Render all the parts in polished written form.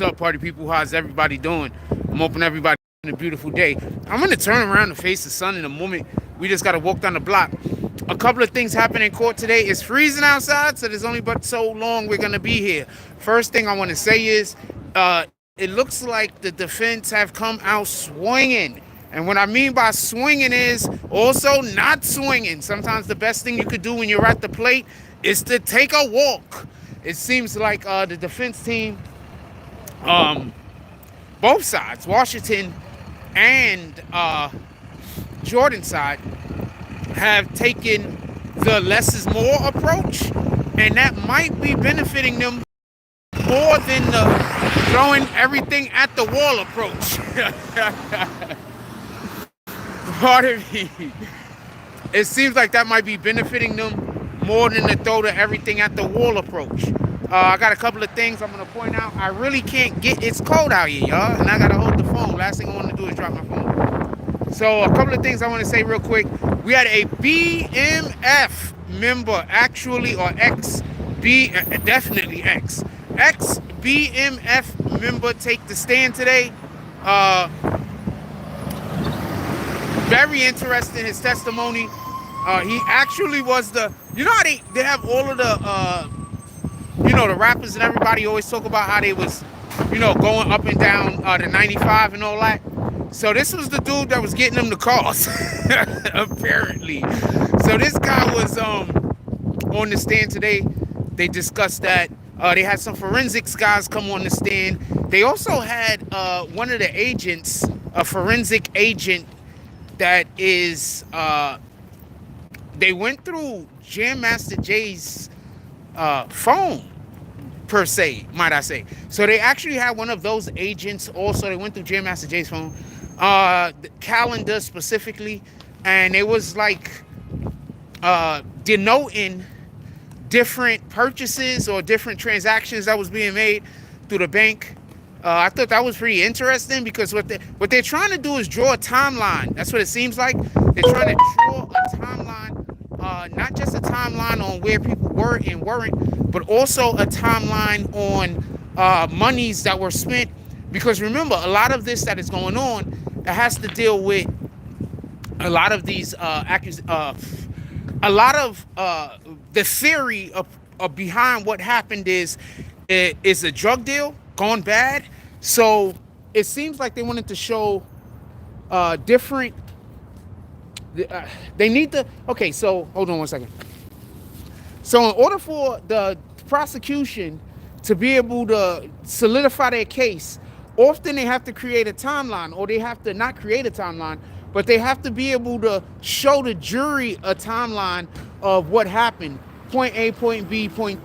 up, party people? How's everybody doing? I'm hoping everybody having a beautiful day. I'm gonna turn around and face the sun in a moment. We just gotta walk down the block. A couple of things happened in court today. It's freezing outside, so there's only but so long we're gonna be here. First thing I want to say is, it looks like the defense have come out swinging. And what I mean by swinging is also not swinging. Sometimes the best thing you could do when you're at the plate is to take a walk. It seems like the defense team, both sides, Washington and Jordan side, have taken the less is more approach, and that might be benefiting them more than the throwing everything at the wall approach. Pardon me. It seems like that might be benefiting them more than the throw to everything at the wall approach. I got a couple of things I'm gonna point out. I really can't get. It's cold out here, y'all, and I gotta hold the phone. Last thing I want to do is drop my phone. So a couple of things I want to say real quick. We had a BMF member, actually, or definitely ex BMF member take the stand today. Very interesting, his testimony. He actually was you know how they have all of the rappers and everybody always talk about how they was, going up and down the 95 and all that. So this was the dude that was getting them the calls, apparently. So this guy was on the stand today. They discussed that. They had some forensics guys come on the stand. They also had one of the agents, a forensic agent that is, they went through Jam Master Jay's phone, per se, might I say. So they actually had one of those agents also. They went through Jam Master Jay's phone, the calendar specifically, and it was like denoting different purchases or different transactions that was being made through the bank. I thought that was pretty interesting because what they're trying to do is draw a timeline. That's what it seems like. They're trying to draw a timeline, not just a timeline on where people were and weren't, but also a timeline on monies that were spent. Because remember, a lot of this that is going on, it has to deal with a lot of these a lot of the theory of behind what happened is a drug deal gone bad. So it seems like they wanted to show different. They need to. Okay, so hold on one second. So in order for the prosecution to be able to solidify their case, often they have to create a timeline, or they have to not create a timeline, but they have to be able to show the jury a timeline of what happened. Point A, point B, point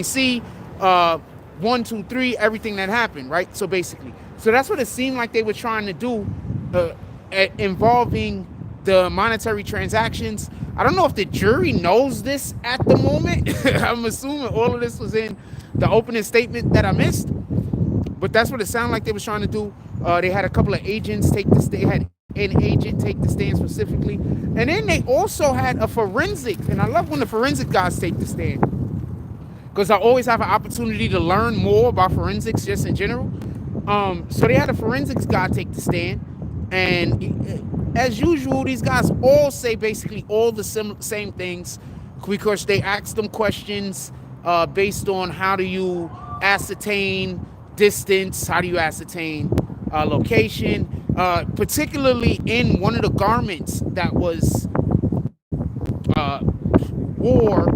C, 1, 2, 3, everything that happened, right? So basically, so that's what it seemed like they were trying to do, involving the monetary transactions. I don't know if the jury knows this at the moment. I'm assuming all of this was in the opening statement that I missed, but that's what it sounded like they was trying to do. They had a couple of agents take this. They had an agent take the stand specifically, and then they also had a forensic. And I love when the forensic guys take the stand, because I always have an opportunity to learn more about forensics just in general. So they had a forensics guy take the stand, and as usual, these guys all say basically all the same things, because they ask them questions based on how do you ascertain distance, how do you ascertain location, particularly in one of the garments that was wore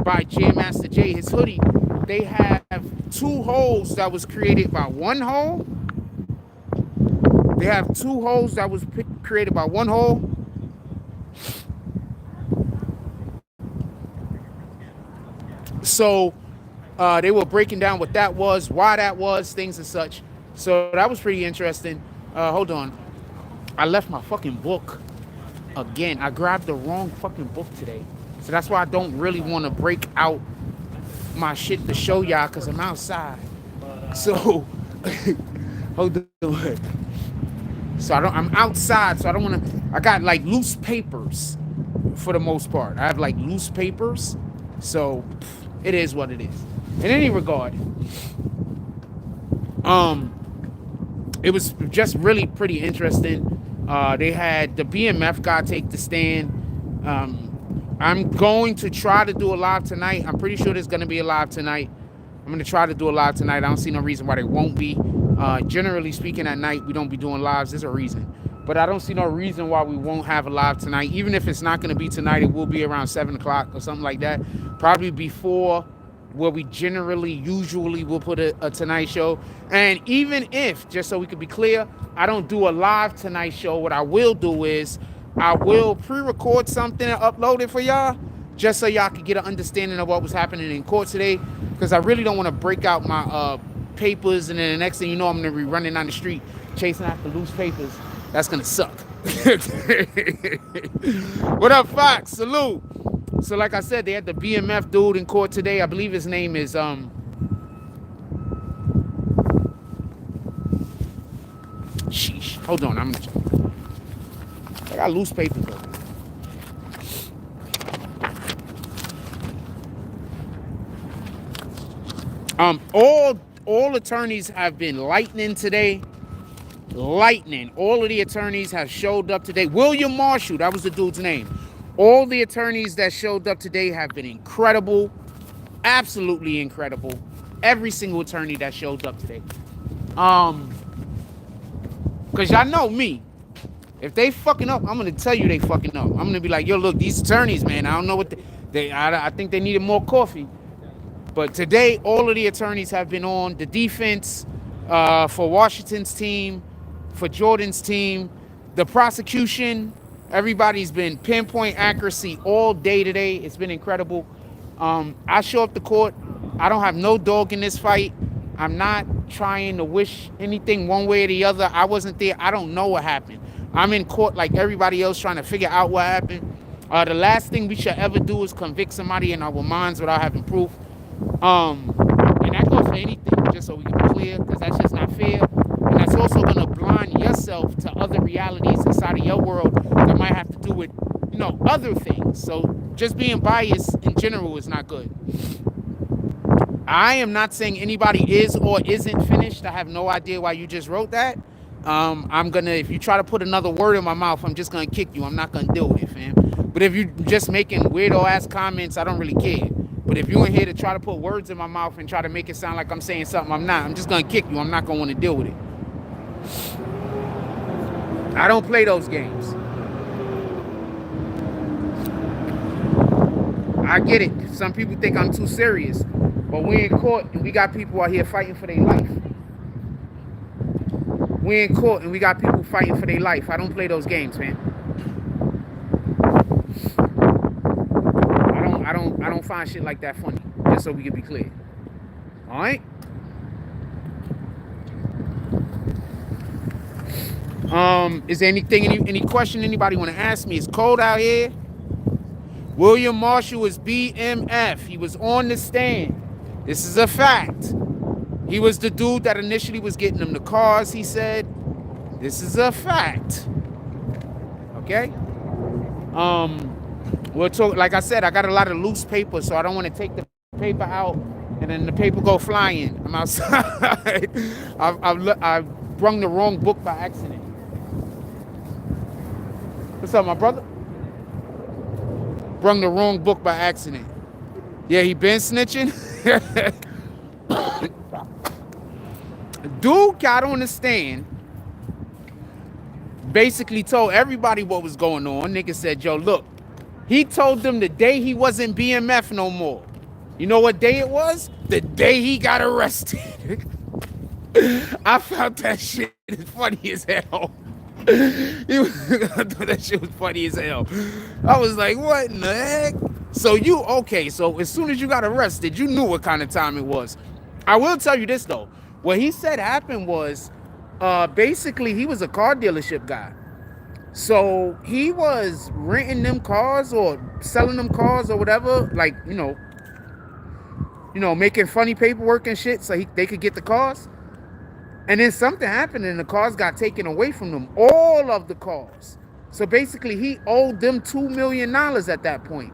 by Jam Master Jay, his hoodie. They have two holes that was created by one hole. They have two holes that was created by one hole. So they were breaking down what that was, why that was, things and such. So that was pretty interesting. Hold on. I left my fucking book again. I grabbed the wrong fucking book today. So that's why I don't really want to break out my shit to show y'all, because I'm outside. So hold on. So I'm outside, so I don't want to. I got like loose papers for the most part. I have like loose papers. So it is what it is. In any regard, It was just really pretty interesting. They had the BMF guy take the stand. I'm going to try to do a live tonight. I'm pretty sure there's going to be a live tonight. I'm going to try to do a live tonight. I don't see no reason why there won't be. Generally speaking, at night, we don't be doing lives. There's a reason. But I don't see no reason why we won't have a live tonight. Even if it's not going to be tonight, it will be around 7 o'clock or something like that. Probably before where we usually will put a Tonight Show. And even if, just so we can be clear, I don't do a live Tonight Show, what I will do is I will pre-record something and upload it for y'all, just so y'all can get an understanding of what was happening in court today, because I really don't want to break out my papers, and then the next thing you know, I'm going to be running down the street chasing after loose papers. That's going to suck. What up, Fox? Salute. So like I said, they had the BMF dude in court today. I believe his name is sheesh. Hold on, I'm gonna check. I got loose papers over here. All attorneys have been lightning today. Lightning. All of the attorneys have showed up today. William Marshall, that was the dude's name. All the attorneys that showed up today have been incredible. Absolutely incredible. Every single attorney that showed up today. Because y'all know me. If they fucking up, I'm going to tell you they fucking up. I'm going to be like, yo, look, these attorneys, man, I don't know what I think they needed more coffee. But today, all of the attorneys have been on the defense for Washington's team, for Jordan's team, the prosecution. Everybody's been pinpoint accuracy all day today. It's been incredible. I show up to court. I don't have no dog in this fight. I'm not trying to wish anything one way or the other. I wasn't there. I don't know what happened. I'm in court like everybody else trying to figure out what happened. The last thing we should ever do is convict somebody in our minds without having proof. And that goes for anything, just so we can be clear, because that's just not fair. And that's also going to blind yourself to other realities inside of your world that might have to do with, other things. So just being biased in general is not good. I am not saying anybody is or isn't finished. I have no idea why you just wrote that. If you try to put another word in my mouth, I'm just going to kick you. I'm not going to deal with it, fam. But if you're just making weirdo ass comments, I don't really care. But if you're in here to try to put words in my mouth and try to make it sound like I'm saying something I'm not, I'm just going to kick you. I'm not going to want to deal with it. I don't play those games. I get it. Some people think I'm too serious. But we're in court and we got people out here fighting for their life. We're in court and we got people fighting for their life. I don't play those games, man. I don't find shit like that funny. Just so we can be clear. All right? Is there any question anybody want to ask me? It's cold out here. William Marshall is BMF. He was on the stand. This is a fact. He was the dude that initially was getting them the cars, he said. This is a fact. Okay? We'll talk, like I said, I got a lot of loose paper, so I don't want to take the paper out and then the paper go flying. I'm outside. I brung the wrong book by accident. What's up, my brother? Brung the wrong book by accident. Yeah, he been snitching. Dude got on the stand, basically told everybody what was going on. Nigga said, yo, look, he told them the day he wasn't BMF no more. You know what day it was? The day he got arrested. I found that shit funny as hell. I thought that shit was funny as hell. I was like, what in the heck? So so as soon as you got arrested, you knew what kind of time it was. I will tell you this though. What he said happened was, basically he was a car dealership guy. So he was renting them cars or selling them cars or whatever, like, making funny paperwork and shit so they could get the cars. And then something happened and the cars got taken away from them. All of the cars. So basically he owed them $2 million at that point.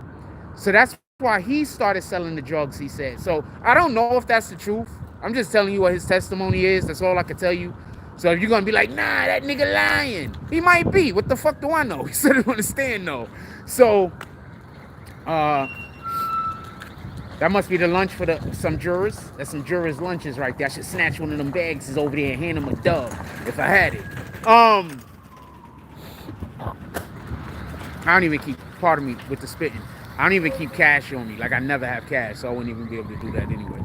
So that's why he started selling the drugs, he said. So I don't know if that's the truth. I'm just telling you what his testimony is. That's all I can tell you. So if you're gonna be like, nah, that nigga lying, he might be. What the fuck do I know? He said it on the stand though. So that must be the lunch for some jurors. That's some jurors' lunches right there. I should snatch one of them bags is over there and hand them a dub if I had it. I don't even keep, pardon me with the spitting, I don't even keep cash on me. Like I never have cash, so I wouldn't even be able to do that anyway.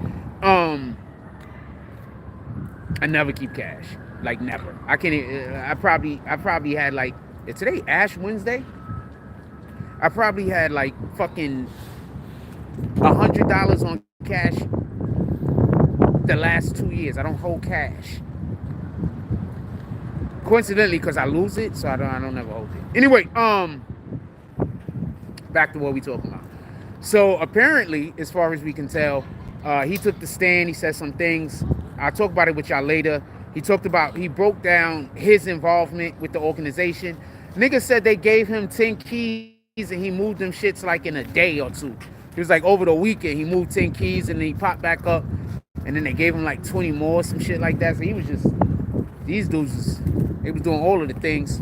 I never keep cash. Like never. I can't. I probably had like. Is today Ash Wednesday? I probably had like fucking $100 on cash the last 2 years. I don't hold cash. Coincidentally, because I lose it, so I don't ever hold it. Anyway, back to what we talking about. So apparently, as far as we can tell, he took the stand. He said some things. I'll talk about it with y'all later. He broke down his involvement with the organization. Nigga said they gave him 10 keys and he moved them shits like in a day or two. He was like over the weekend, he moved 10 keys and then he popped back up and then they gave him like 20 more, some shit like that. So he was just, these dudes, they was doing all of the things.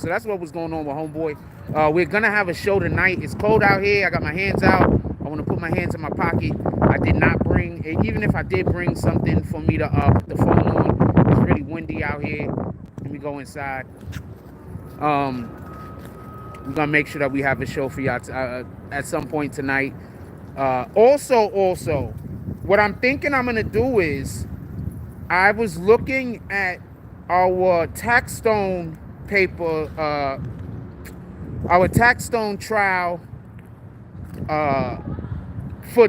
So that's what was going on with homeboy. We're gonna have a show tonight. It's cold out here. I got my hands out. I want to put my hands in my pocket. I did not bring, even if I did bring something for me to put the phone on. It's really windy out here. Let me go inside. We're gonna make sure that we have a show for y'all at some point tonight. Also, what I'm thinking I'm gonna do is, I was looking at our tax stone paper, our tax stone trial for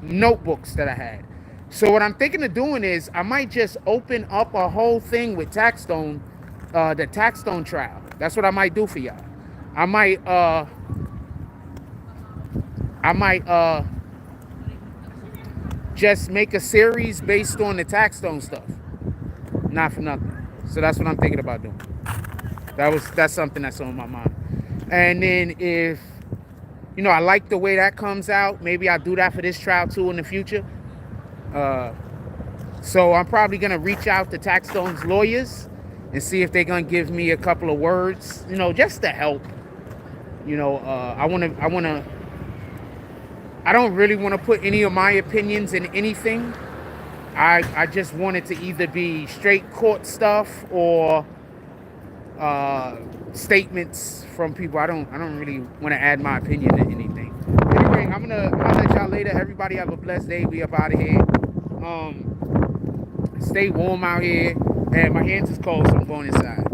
notebooks that I had. So what I'm thinking of doing is I might just open up a whole thing with tax stone, the tax stone trial. That's what I might do for y'all. I might just make a series based on the tax stone stuff. Not for nothing. So that's what I'm thinking about doing. That's something that's on my mind. And then if I like the way that comes out, maybe I'll do that for this trial too in the future. So I'm probably gonna reach out to tax stone's lawyers and see if they're gonna give me a couple of words, just to help. I don't really want to put any of my opinions in anything. I just want it to either be straight court stuff or statements from people. I don't really want to add my opinion to anything. Anyway, I'll let y'all later. Everybody have a blessed day. We up out of here. Stay warm out here. And my hands is cold, so I'm going inside.